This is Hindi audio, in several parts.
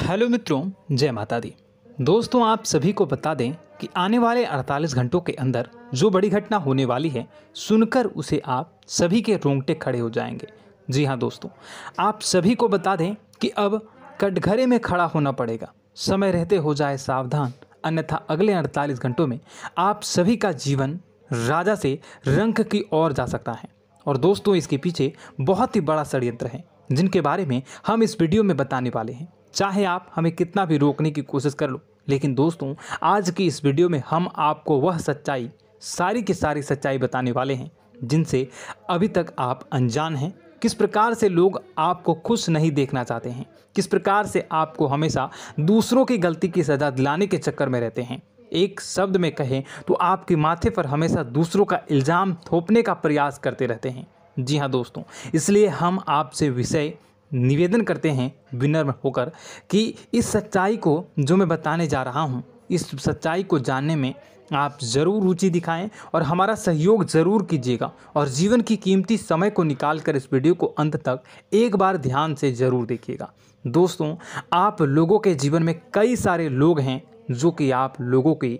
हेलो मित्रों, जय माता दी। दोस्तों, आप सभी को बता दें कि आने वाले 48 घंटों के अंदर जो बड़ी घटना होने वाली है, सुनकर उसे आप सभी के रोंगटे खड़े हो जाएंगे। जी हाँ दोस्तों, आप सभी को बता दें कि अब कटघरे में खड़ा होना पड़ेगा। समय रहते हो जाए सावधान, अन्यथा अगले 48 घंटों में आप सभी का जीवन राजा से रंक की ओर जा सकता है। और दोस्तों, इसके पीछे बहुत ही बड़ा षड्यंत्र है, जिनके बारे में हम इस वीडियो में बताने वाले हैं। चाहे आप हमें कितना भी रोकने की कोशिश कर लो, लेकिन दोस्तों, आज की इस वीडियो में हम आपको वह सच्चाई, सारी की सारी सच्चाई बताने वाले हैं जिनसे अभी तक आप अनजान हैं। किस प्रकार से लोग आपको खुश नहीं देखना चाहते हैं, किस प्रकार से आपको हमेशा दूसरों की गलती की सज़ा दिलाने के चक्कर में रहते हैं। एक शब्द में कहें तो आपके माथे पर हमेशा दूसरों का इल्ज़ाम थोपने का प्रयास करते रहते हैं। जी हाँ दोस्तों, इसलिए हम आपसे विषय निवेदन करते हैं विनम्र होकर कि इस सच्चाई को जो मैं बताने जा रहा हूँ, इस सच्चाई को जानने में आप ज़रूर रुचि दिखाएं और हमारा सहयोग ज़रूर कीजिएगा। और जीवन की कीमती समय को निकाल कर इस वीडियो को अंत तक एक बार ध्यान से ज़रूर देखिएगा। दोस्तों, आप लोगों के जीवन में कई सारे लोग हैं जो कि आप लोगों की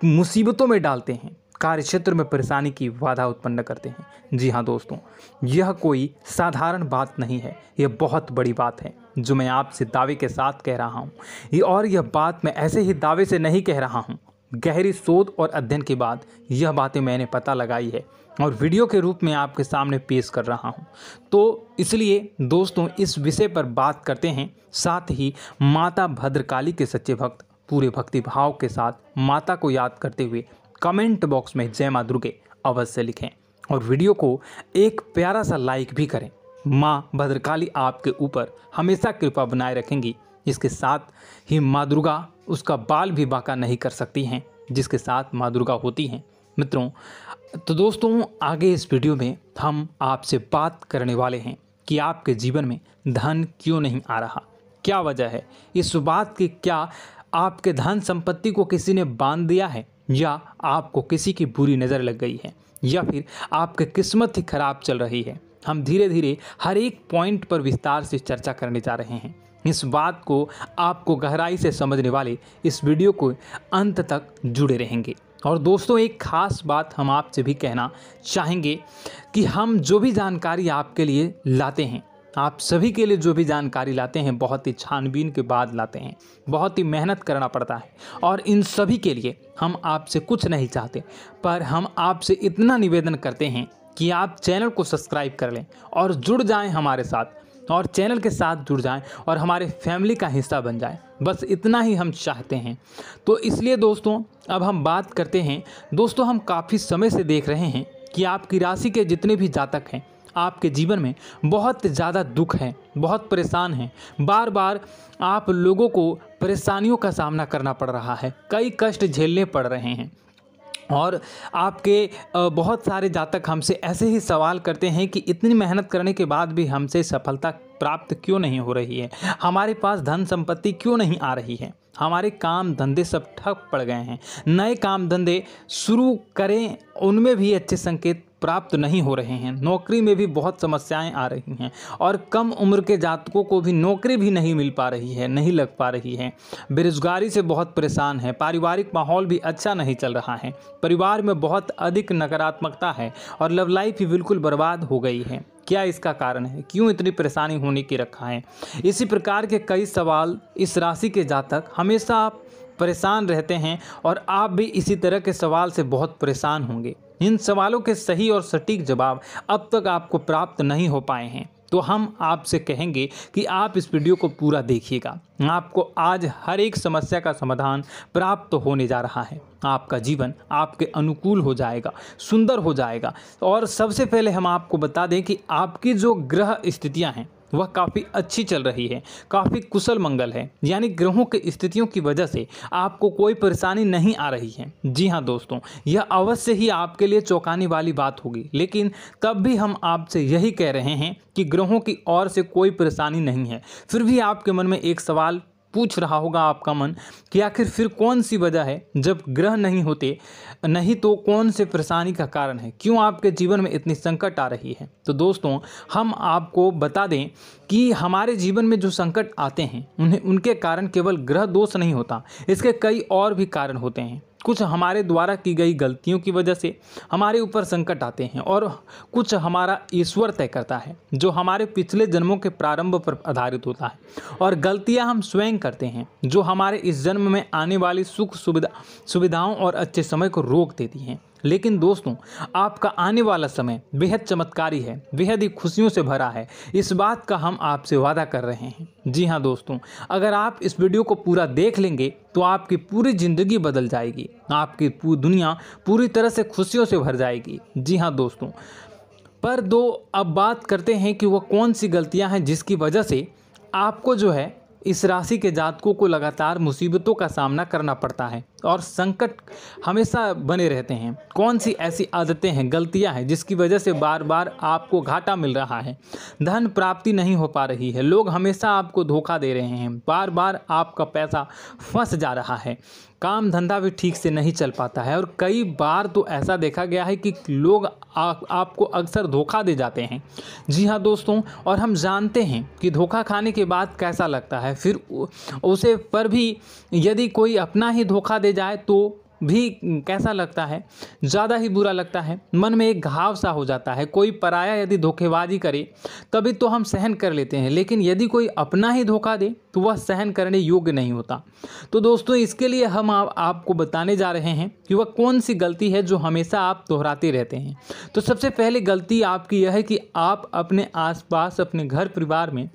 मुसीबतों में डालते हैं, कार्य क्षेत्र में परेशानी की बाधा उत्पन्न करते हैं। जी हाँ दोस्तों, यह कोई साधारण बात नहीं है, यह बहुत बड़ी बात है जो मैं आपसे दावे के साथ कह रहा हूँ। यह बात मैं ऐसे ही दावे से नहीं कह रहा हूँ। गहरी शोध और अध्ययन के बाद यह बातें मैंने पता लगाई है और वीडियो के रूप में आपके सामने पेश कर रहा हूँ। तो इसलिए दोस्तों, इस विषय पर बात करते हैं। साथ ही माता भद्रकाली के सच्चे भक्त पूरे भक्ति भाव के साथ माता को याद करते हुए कमेंट बॉक्स में जय मां दुर्गे अवश्य लिखें और वीडियो को एक प्यारा सा लाइक भी करें। मां भद्रकाली आपके ऊपर हमेशा कृपा बनाए रखेंगी। इसके साथ ही मां दुर्गा उसका बाल भी बांका नहीं कर सकती हैं, जिसके साथ मां दुर्गा होती हैं। मित्रों, तो दोस्तों, आगे इस वीडियो में हम आपसे बात करने वाले हैं कि आपके जीवन में धन क्यों नहीं आ रहा, क्या वजह है इस बात की। क्या आपके धन संपत्ति को किसी ने बांध दिया है, या आपको किसी की बुरी नज़र लग गई है, या फिर आपकी किस्मत ही खराब चल रही है। हम धीरे धीरे हर एक पॉइंट पर विस्तार से चर्चा करने जा रहे हैं। इस बात को आपको गहराई से समझने वाले इस वीडियो को अंत तक जुड़े रहेंगे। और दोस्तों, एक खास बात हम आपसे भी कहना चाहेंगे कि हम जो भी जानकारी आपके लिए लाते हैं, आप सभी के लिए जो भी जानकारी लाते हैं, बहुत ही छानबीन के बाद लाते हैं, बहुत ही मेहनत करना पड़ता है। और इन सभी के लिए हम आपसे कुछ नहीं चाहते, पर हम आपसे इतना निवेदन करते हैं कि आप चैनल को सब्सक्राइब कर लें और जुड़ जाएं हमारे साथ, और चैनल के साथ जुड़ जाएं और हमारे फैमिली का हिस्सा बन जाएं। बस इतना ही हम चाहते हैं। तो इसलिए दोस्तों, अब हम बात करते हैं। दोस्तों, हम काफ़ी समय से देख रहे हैं कि आपकी राशि के जितने भी जातक हैं, आपके जीवन में बहुत ज़्यादा दुख है, बहुत परेशान हैं। बार बार आप लोगों को परेशानियों का सामना करना पड़ रहा है, कई कष्ट झेलने पड़ रहे हैं। और आपके बहुत सारे जातक हमसे ऐसे ही सवाल करते हैं कि इतनी मेहनत करने के बाद भी हमसे सफलता प्राप्त क्यों नहीं हो रही है, हमारे पास धन संपत्ति क्यों नहीं आ रही है, हमारे काम धंधे सब ठप पड़ गए हैं, नए काम धंधे शुरू करें उनमें भी अच्छे संकेत प्राप्त नहीं हो रहे हैं, नौकरी में भी बहुत समस्याएं आ रही हैं, और कम उम्र के जातकों को भी नौकरी भी नहीं मिल पा रही है, नहीं लग पा रही है, बेरोजगारी से बहुत परेशान है, पारिवारिक माहौल भी अच्छा नहीं चल रहा है, परिवार में बहुत अधिक नकारात्मकता है और लव लाइफ भी बिल्कुल बर्बाद हो गई है। क्या इसका कारण है, क्यों इतनी परेशानी होने की रखा है? इसी प्रकार के कई सवाल इस राशि के जातक हमेशा आप परेशान रहते हैं, और आप भी इसी तरह के सवाल से बहुत परेशान होंगे। इन सवालों के सही और सटीक जवाब अब तक आपको प्राप्त नहीं हो पाए हैं, तो हम आपसे कहेंगे कि आप इस वीडियो को पूरा देखिएगा। आपको आज हर एक समस्या का समाधान प्राप्त होने जा रहा है। आपका जीवन आपके अनुकूल हो जाएगा, सुंदर हो जाएगा। और सबसे पहले हम आपको बता दें कि आपकी जो ग्रह स्थितियां हैं वह काफ़ी अच्छी चल रही है, काफ़ी कुशल मंगल है, यानी ग्रहों की स्थितियों की वजह से आपको कोई परेशानी नहीं आ रही है। जी हाँ दोस्तों, यह अवश्य ही आपके लिए चौंकाने वाली बात होगी, लेकिन तब भी हम आपसे यही कह रहे हैं कि ग्रहों की ओर से कोई परेशानी नहीं है। फिर भी आपके मन में एक सवाल पूछ रहा होगा आपका मन कि आखिर फिर कौन सी वजह है, जब ग्रह नहीं होते नहीं तो कौन से परेशानी का कारण है, क्यों आपके जीवन में इतनी संकट आ रही है। तो दोस्तों हम आपको बता दें कि हमारे जीवन में जो संकट आते हैं उनके कारण केवल ग्रह दोष नहीं होता, इसके कई और भी कारण होते हैं। कुछ हमारे द्वारा की गई गलतियों की वजह से हमारे ऊपर संकट आते हैं और कुछ हमारा ईश्वर तय करता है, जो हमारे पिछले जन्मों के प्रारंभ पर आधारित होता है। और गलतियां हम स्वयं करते हैं, जो हमारे इस जन्म में आने वाली सुख सुविधाओं और अच्छे समय को रोक देती हैं। लेकिन दोस्तों आपका आने वाला समय बेहद चमत्कारी है, बेहद ही खुशियों से भरा है, इस बात का हम आपसे वादा कर रहे हैं। जी हाँ दोस्तों, अगर आप इस वीडियो को पूरा देख लेंगे तो आपकी पूरी ज़िंदगी बदल जाएगी, आपकी पूरी दुनिया पूरी तरह से खुशियों से भर जाएगी। जी हाँ दोस्तों, पर अब बात करते हैं कि वह कौन सी गलतियाँ हैं जिसकी वजह से आपको जो है इस राशि के जातकों को लगातार मुसीबतों का सामना करना पड़ता है और संकट हमेशा बने रहते हैं। कौन सी ऐसी आदतें हैं, गलतियां हैं जिसकी वजह से बार बार आपको घाटा मिल रहा है, धन प्राप्ति नहीं हो पा रही है, लोग हमेशा आपको धोखा दे रहे हैं, बार बार आपका पैसा फंस जा रहा है, काम धंधा भी ठीक से नहीं चल पाता है और कई बार तो ऐसा देखा गया है कि लोग आपको अक्सर धोखा दे जाते हैं। जी हाँ दोस्तों, और हम जानते हैं कि धोखा खाने के बाद कैसा लगता है, फिर उसे पर भी यदि कोई अपना ही धोखा दे जाए तो भी कैसा लगता है, ज़्यादा ही बुरा लगता है, मन में एक घाव सा हो जाता है। कोई पराया यदि धोखेबाजी करे तभी तो हम सहन कर लेते हैं, लेकिन यदि कोई अपना ही धोखा दे तो वह सहन करने योग्य नहीं होता। तो दोस्तों इसके लिए हम आपको बताने जा रहे हैं कि वह कौन सी गलती है जो हमेशा आप दोहराते रहते हैं। तो सबसे पहले गलती आपकी यह है कि आप अपने आसपास, अपने घर परिवार में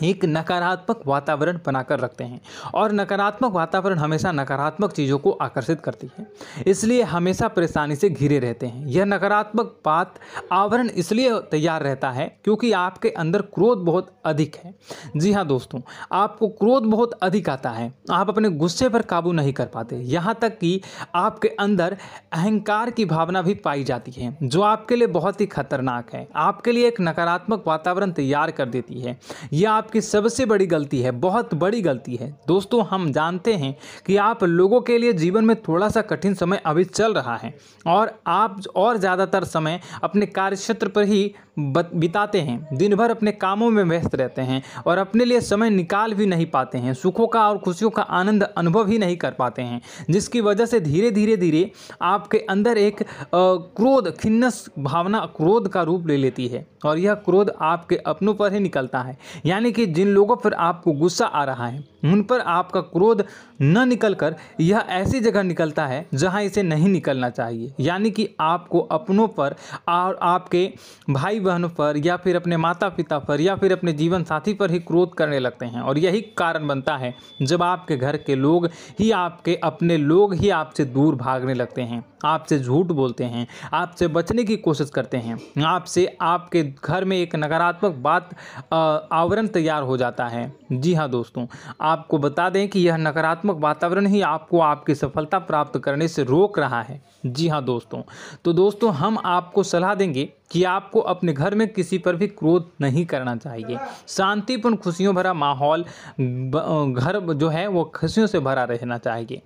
एक नकारात्मक वातावरण बनाकर रखते हैं और नकारात्मक वातावरण हमेशा नकारात्मक चीज़ों को आकर्षित करती है, इसलिए हमेशा परेशानी से घिरे रहते हैं। यह नकारात्मक आवरण इसलिए तैयार रहता है क्योंकि आपके अंदर क्रोध बहुत अधिक है। जी हाँ दोस्तों, आपको क्रोध बहुत अधिक आता है, आप अपने गुस्से पर काबू नहीं कर पाते, यहाँ तक कि आपके अंदर अहंकार की भावना भी पाई जाती है, जो आपके लिए बहुत ही खतरनाक है, आपके लिए एक नकारात्मक वातावरण तैयार कर देती है। यह आपकी सबसे बड़ी गलती है, बहुत बड़ी गलती है। दोस्तों हम जानते हैं कि आप लोगों के लिए जीवन में थोड़ा सा कठिन समय अभी चल रहा है और आप और ज़्यादातर समय अपने कार्यक्षेत्र पर ही बिताते हैं, दिन भर अपने कामों में व्यस्त रहते हैं और अपने लिए समय निकाल भी नहीं पाते हैं, सुखों का और खुशियों का आनंद अनुभव ही नहीं कर पाते हैं, जिसकी वजह से धीरे धीरे आपके अंदर एक क्रोध, खिन्नस भावना क्रोध का रूप ले लेती है और यह क्रोध आपके अपनों पर ही निकलता है। यानी कि जिन लोगों पर आपको गुस्सा आ रहा है उन पर आपका क्रोध न निकलकर यह ऐसी जगह निकलता है जहां इसे नहीं निकलना चाहिए, यानी कि आपको अपनों पर और आपके भाई बहनों पर या फिर अपने माता पिता पर या फिर अपने जीवन साथी पर ही क्रोध करने लगते हैं। और यही कारण बनता है जब आपके घर के लोग ही, आपके अपने लोग ही आपसे दूर भागने लगते हैं, आपसे झूठ बोलते हैं, आपसे बचने की कोशिश करते हैं, आपके घर में एक नकारात्मक आवरण तैयार हो जाता है। जी हाँ दोस्तों, आपको बता दें कि यह नकारात्मक वातावरण ही आपको आपकी सफलता प्राप्त करने से रोक रहा है। जी हाँ दोस्तों, तो दोस्तों हम आपको सलाह देंगे कि आपको अपने घर में किसी पर भी क्रोध नहीं करना चाहिए। शांतिपूर्ण खुशियों भरा माहौल, घर जो है वो खुशियों से भरा रहना चाहिए।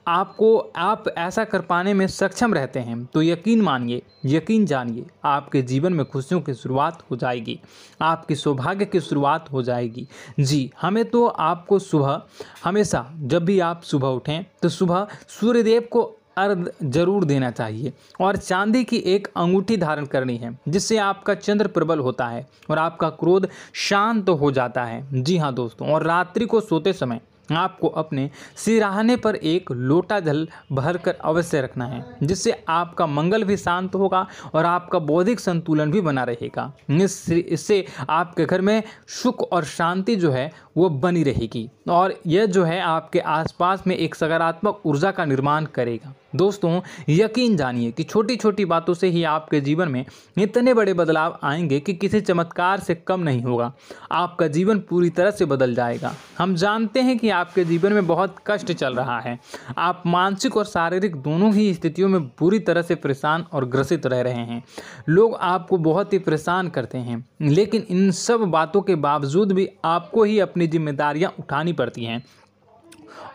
आप ऐसा कर पाने में सक्षम रहते हैं तो यकीन मानिए, यकीन जानिए, आपके जीवन में खुशियों की शुरुआत हो जाएगी, आपकी सौभाग्य की शुरुआत हो जाएगी। जी, हमें तो आपको सुबह, हमेशा जब भी आप सुबह उठें तो सुबह सूर्यदेव को अर्घ जरूर देना चाहिए और चांदी की एक अंगूठी धारण करनी है, जिससे आपका चंद्र प्रबल होता है और आपका क्रोध शांत हो जाता है। जी हाँ दोस्तों, और रात्रि को सोते समय आपको अपने सिरहाने पर एक लोटा जल भरकर अवश्य रखना है, जिससे आपका मंगल भी शांत होगा और आपका बौद्धिक संतुलन भी बना रहेगा। इससे आपके घर में सुख और शांति जो है वो बनी रहेगी और यह जो है आपके आसपास में एक सकारात्मक ऊर्जा का निर्माण करेगा। दोस्तों यकीन जानिए कि छोटी छोटी बातों से ही आपके जीवन में इतने बड़े बदलाव आएंगे कि किसी चमत्कार से कम नहीं होगा। आपका जीवन पूरी तरह से बदल जाएगा। हम जानते हैं कि आपके जीवन में बहुत कष्ट चल रहा है। आप मानसिक और शारीरिक दोनों ही स्थितियों में बुरी तरह से परेशान और ग्रसित रह रहे हैं। लोग आपको बहुत ही परेशान करते हैं, लेकिन इन सब बातों के बावजूद भी आपको ही अपनी जिम्मेदारियां उठानी पड़ती हैं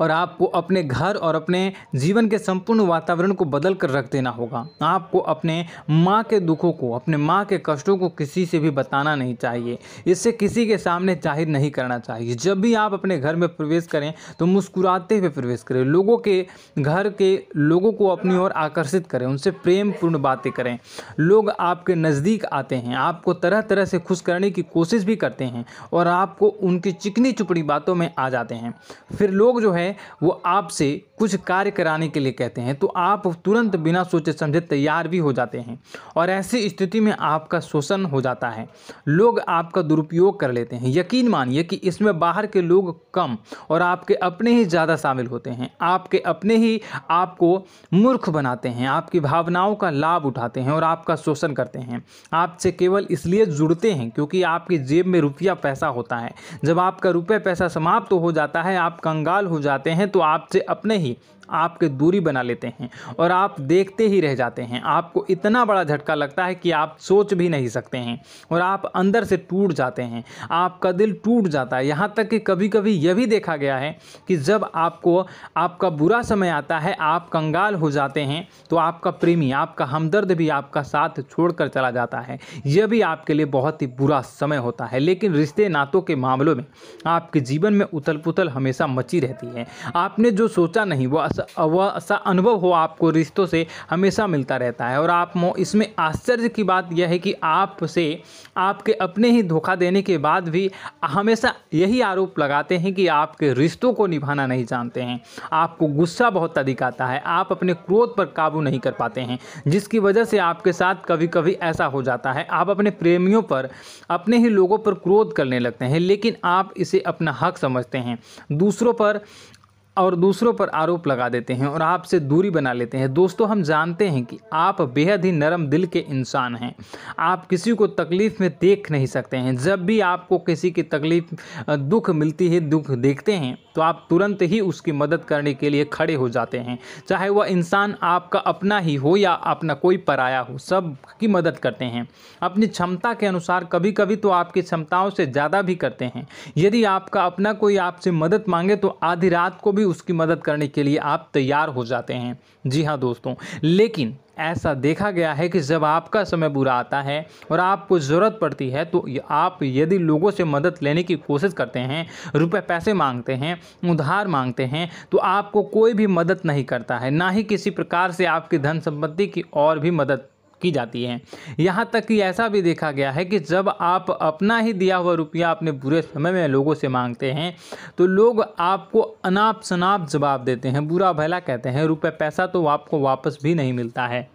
और आपको अपने घर और अपने जीवन के संपूर्ण वातावरण को बदल कर रख देना होगा। आपको अपने माँ के दुखों को, अपने माँ के कष्टों को किसी से भी बताना नहीं चाहिए। इससे किसी के सामने जाहिर नहीं करना चाहिए। जब भी आप अपने घर में प्रवेश करें तो मुस्कुराते हुए प्रवेश करें। लोगों के घर के लोगों को अपनी ओर आकर्षित करें, उनसे प्रेमपूर्ण बातें करें। लोग आपके नज़दीक आते हैं, आपको तरह तरह से खुश करने की कोशिश भी करते हैं और आपको उनकी चिकनी चुपड़ी बातों में आ जाते हैं। फिर लोग जो है वो आपसे कुछ कार्य कराने के लिए कहते हैं तो आप तुरंत बिना सोचे समझे तैयार भी हो जाते हैं और ऐसी स्थिति में आपका शोषण हो जाता है। लोग आपका दुरुपयोग कर लेते हैं। यकीन मानिए कि इसमें बाहर के लोग कम और आपके अपने ही ज़्यादा शामिल होते हैं। आपके अपने ही आपको मूर्ख बनाते हैं, आपकी भावनाओं का लाभ उठाते हैं और आपका शोषण करते हैं। आपसे केवल इसलिए जुड़ते हैं क्योंकि आपकी जेब में रुपया पैसा होता है। जब आपका रुपया पैसा समाप्त हो जाता है, आप कंगाल हो जाते हैं तो आपसे अपने ही आपके दूरी बना लेते हैं और आप देखते ही रह जाते हैं। आपको इतना बड़ा झटका लगता है कि आप सोच भी नहीं सकते हैं और आप अंदर से टूट जाते हैं। आपका दिल टूट जाता है। यहाँ तक कि कभी कभी यह भी देखा गया है कि जब आपको आपका बुरा समय आता है, आप कंगाल हो जाते हैं तो आपका प्रेमी, आपका हमदर्द भी आपका साथ छोड़कर चला जाता है। यह भी आपके लिए बहुत ही बुरा समय होता है। लेकिन रिश्ते नातों के मामलों में आपके जीवन में उथल पुथल हमेशा मची रहती है। आपने जो सोचा नहीं वो ऐसा अनुभव हो आपको रिश्तों से हमेशा मिलता रहता है। और आप इसमें आश्चर्य की बात यह है कि आपसे आपके अपने ही धोखा देने के बाद भी हमेशा यही आरोप लगाते हैं कि आपके रिश्तों को निभाना नहीं जानते हैं। आपको गुस्सा बहुत अधिक आता है, आप अपने क्रोध पर काबू नहीं कर पाते हैं, जिसकी वजह से आपके साथ कभी कभी ऐसा हो जाता है आप अपने प्रेमियों पर, अपने ही लोगों पर क्रोध करने लगते हैं। लेकिन आप इसे अपना हक समझते हैं, दूसरों पर आरोप लगा देते हैं और आपसे दूरी बना लेते हैं। दोस्तों हम जानते हैं कि आप बेहद ही नरम दिल के इंसान हैं। आप किसी को तकलीफ़ में देख नहीं सकते हैं। जब भी आपको किसी की तकलीफ़, दुख मिलती है, दुख देखते हैं तो आप तुरंत ही उसकी मदद करने के लिए खड़े हो जाते हैं। चाहे वह इंसान आपका अपना ही हो या अपना कोई पराया हो, सब की मदद करते हैं अपनी क्षमता के अनुसार। कभी कभी तो आपकी क्षमताओं से ज़्यादा भी करते हैं। यदि आपका अपना कोई आपसे मदद मांगे तो आधी रात को भी उसकी मदद करने के लिए आप तैयार हो जाते हैं। जी हाँ दोस्तों, लेकिन ऐसा देखा गया है कि जब आपका समय बुरा आता है और आपको ज़रूरत पड़ती है तो आप यदि लोगों से मदद लेने की कोशिश करते हैं, रुपए पैसे मांगते हैं, उधार मांगते हैं, तो आपको कोई भी मदद नहीं करता है। ना ही किसी प्रकार से आपकी धन संपत्ति की और भी मदद की जाती है। यहाँ तक कि ऐसा भी देखा गया है कि जब आप अपना ही दिया हुआ रुपया अपने बुरे समय में लोगों से मांगते हैं तो लोग आपको अनाप शनाप जवाब देते हैं, बुरा भला कहते हैं। रुपये पैसा तो आपको वापस भी नहीं मिलता है।